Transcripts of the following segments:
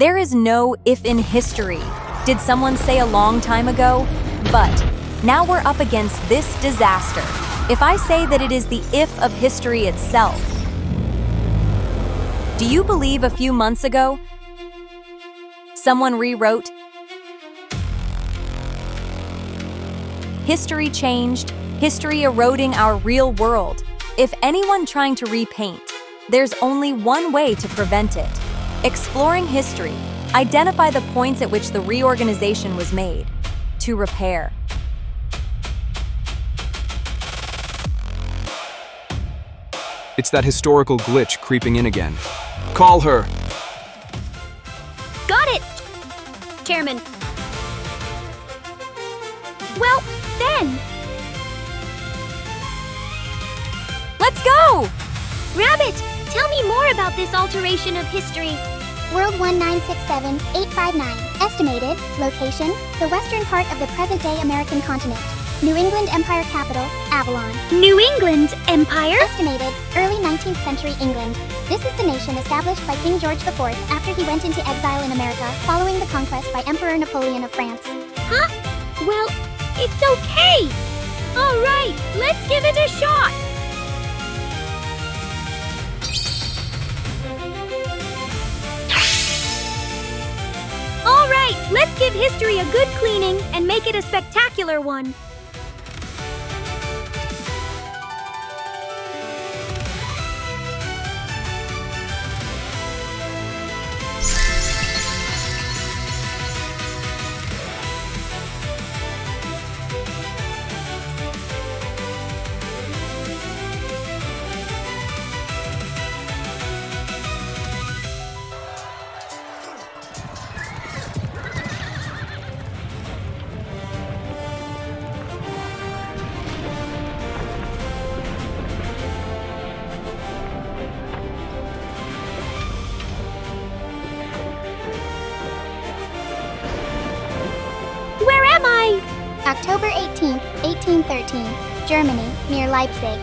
There is no if in history, did someone say a long time ago? But now we're up against this disaster. If I say that it is the if of history itself, do you believe a few months ago, someone rewrote? History changed, history eroding our real world. If anyone trying to repaint, there's only one way to prevent it. Exploring history, identify the points at which the reorganization was made. To repair. It's that historical glitch creeping in again. Call her! Got it! Chairman. Well, then. Let's go! Rabbit, tell me more about this alteration of history. World 1967859. Estimated. Location. The western part of the present-day American continent. New England Empire capital. Avalon. New England Empire? Estimated. Early 19th century England. This is the nation established by King George IV after he went into exile in America following the conquest by Emperor Napoleon of France. Huh? Well, it's okay. All right, let's give it a shot. All right, let's give history a good cleaning and make it a spectacular one. October 18th, 1813. Germany, near Leipzig.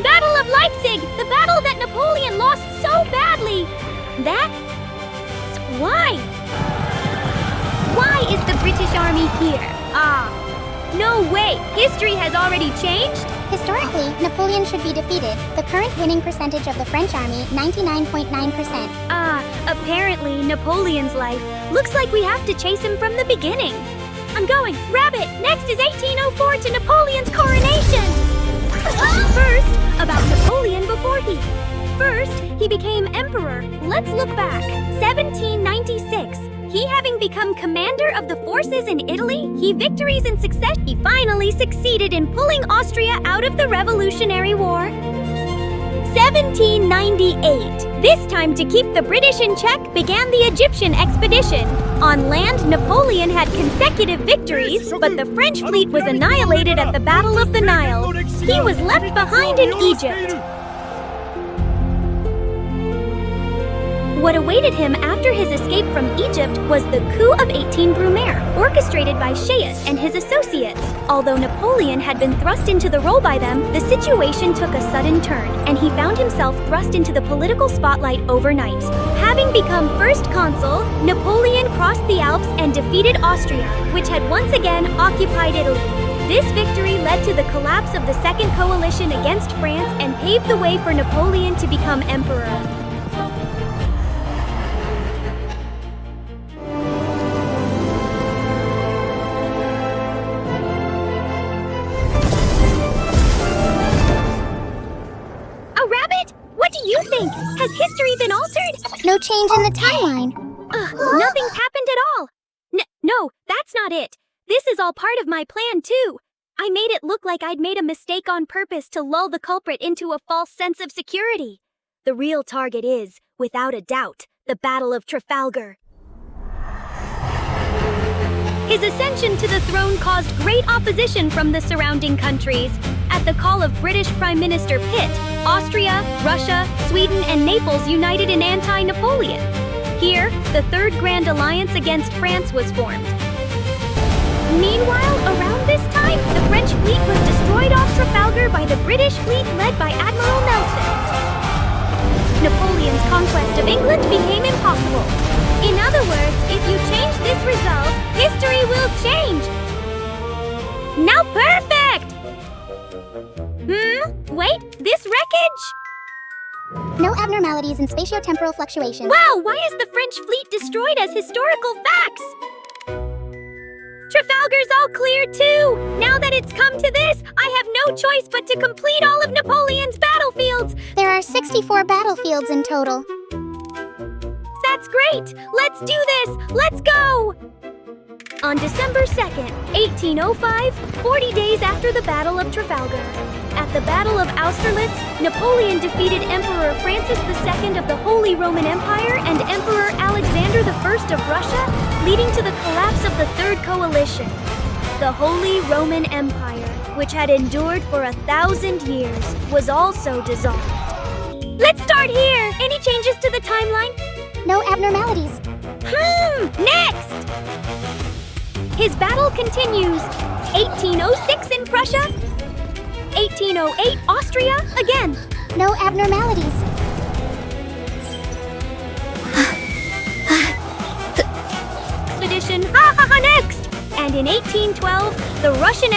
Battle of Leipzig! The battle that Napoleon lost so badly! That's why? Why is the British Army here? No way! History has already changed? Historically, Napoleon should be defeated. The current winning percentage of the French army, 99.9%. Apparently Napoleon's life. Looks like we have to chase him from the beginning. I'm going. Rabbit, next is 1804 to Napoleon's coronation. First, about Napoleon First, he became emperor. Let's look back. 1796. He having become commander of the forces in Italy, he victories in success. He finally succeeded in pulling Austria out of the Revolutionary War. 1798. This time to keep the British in check began the Egyptian expedition. On land, Napoleon had consecutive victories, but the French fleet was annihilated at the Battle of the Nile. He was left behind in Egypt. What awaited him after his escape from Egypt was the coup of 18 Brumaire, orchestrated by Shays and his associates. Although Napoleon had been thrust into the role by them, the situation took a sudden turn, and he found himself thrust into the political spotlight overnight. Having become first consul, Napoleon crossed the Alps and defeated Austria, which had once again occupied Italy. This victory led to the collapse of the Second Coalition against France and paved the way for Napoleon to become emperor. Has history been altered? No change in the timeline. Nothing's happened at all. No, that's not it. This is all part of my plan, too. I made it look like I'd made a mistake on purpose to lull the culprit into a false sense of security. The real target is, without a doubt, the Battle of Trafalgar. His ascension to the throne caused great opposition from the surrounding countries. At the call of British Prime Minister Pitt, Austria, Russia, Sweden, and Naples united in anti-Napoleon. Here, the Third Grand Alliance against France was formed. Meanwhile, around this time, the French fleet was destroyed off Trafalgar by the British fleet led by Admiral Nelson. Napoleon's conquest of England became impossible. In other other words, if you change this result, history will change. Now perfect! Wait, this wreckage? No abnormalities in spatiotemporal fluctuations. Wow, why is the French fleet destroyed as historical facts? Trafalgar's all clear too! Now that it's come to this, I have no choice but to complete all of Napoleon's battlefields! There are 64 battlefields in total. That's great! Let's do this! Let's go! On December 2nd, 1805, 40 days after the Battle of Trafalgar, at the Battle of Austerlitz, Napoleon defeated Emperor Francis II of the Holy Roman Empire and Emperor Alexander I of Russia, leading to the collapse of the Third Coalition. The Holy Roman Empire, which had endured for 1,000 years, was also dissolved. Let's start here! Any changes to the timeline? No abnormalities. Next! His battle continues. 1806 in Prussia. 1808 Austria. Again. No abnormalities. Expedition. Next! And in 1812, the Russian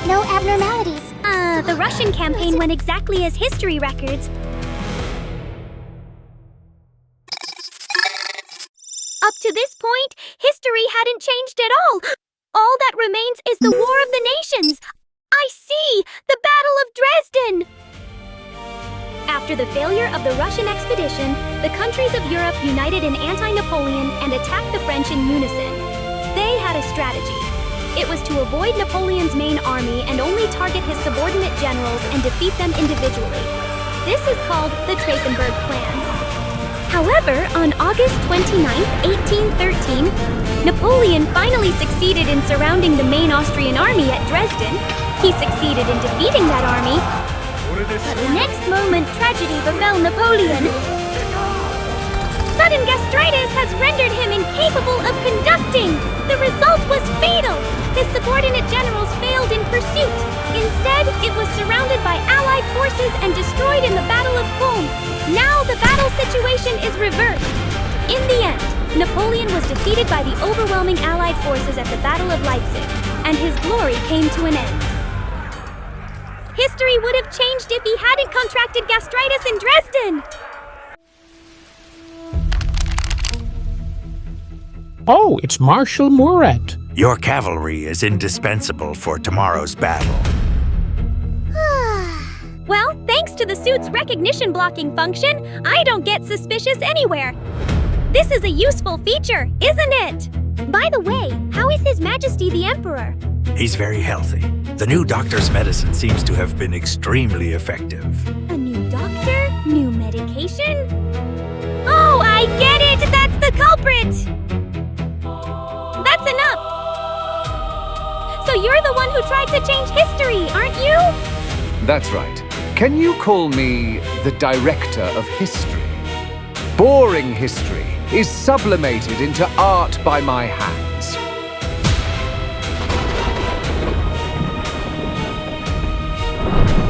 No abnormalities. The Russian campaign went exactly as history records. Up to this point, history hadn't changed at all. All that remains is the War of the Nations. I see! The Battle of Dresden! After the failure of the Russian expedition, the countries of Europe united in anti-Napoleon and attacked the French in unison. They had a strategy. It was to avoid Napoleon's main army and only target his subordinate generals and defeat them individually. This is called the Trachenberg Plan. However, on August 29, 1813, Napoleon finally succeeded in surrounding the main Austrian army at Dresden. He succeeded in defeating that army, but the next moment tragedy befell Napoleon. Sudden gastritis has rendered him incapable of conducting. The result was fatal. His subordinate generals failed in pursuit. Instead, it was surrounded by Allied forces and destroyed in the Battle of Culm. Now the battle situation is reversed. In the end, Napoleon was defeated by the overwhelming Allied forces at the Battle of Leipzig, and his glory came to an end. History would have changed if he hadn't contracted gastritis in Dresden. Oh, it's Marshal Murat. Your cavalry is indispensable for tomorrow's battle. Well, thanks to the suit's recognition blocking function, I don't get suspicious anywhere. This is a useful feature, isn't it? By the way, how is His Majesty the Emperor? He's very healthy. The new doctor's medicine seems to have been extremely effective. A new doctor? New medication? Oh, I get it! That's the culprit! That's enough! So you're the one who tried to change history, aren't you? That's right. Can you call me the director of history? Boring history is sublimated into art by my hands.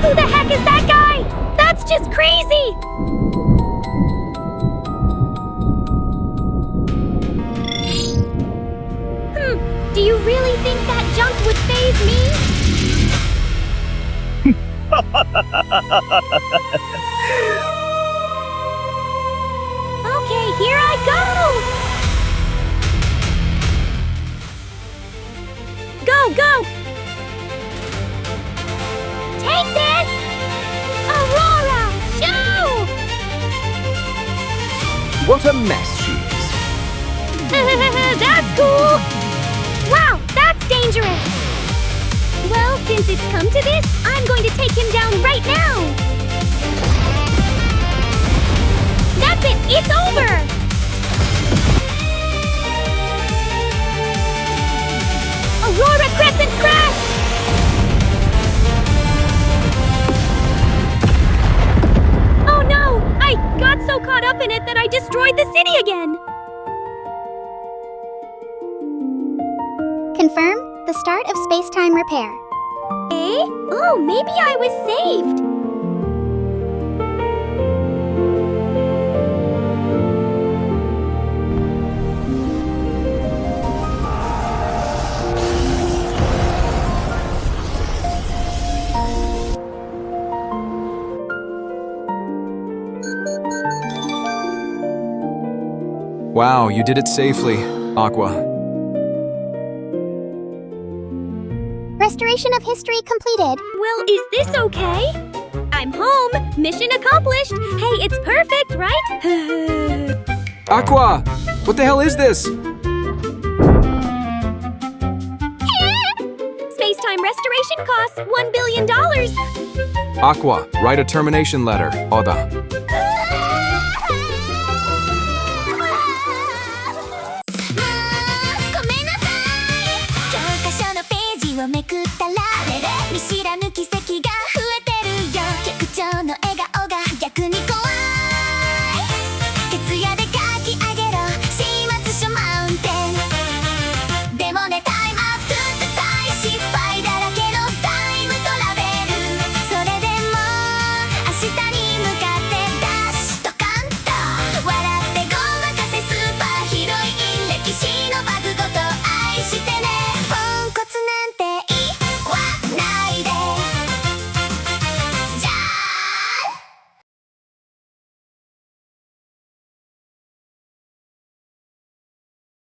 Who the heck is that guy? That's just crazy! Do you really think that junk would faze me? Okay, here I go! Go! Take this! Aurora! Shoo! What a mess she is. That's cool! Wow, that's dangerous! Well, since it's come to this, I'm going to take him down right now! That's it! It's over! Aurora Crescent Crash! Oh no! I got so caught up in it that I destroyed the city again! Confirm the start of space-time repair. Eh? Oh, maybe I was saved. Wow, you did it safely, Aqua. Restoration of history completed. Well, is this okay? I'm home. Mission accomplished. Hey, it's perfect, right? Aqua! What the hell is this? Space-time restoration costs $1 billion. Aqua, write a termination letter, Oda.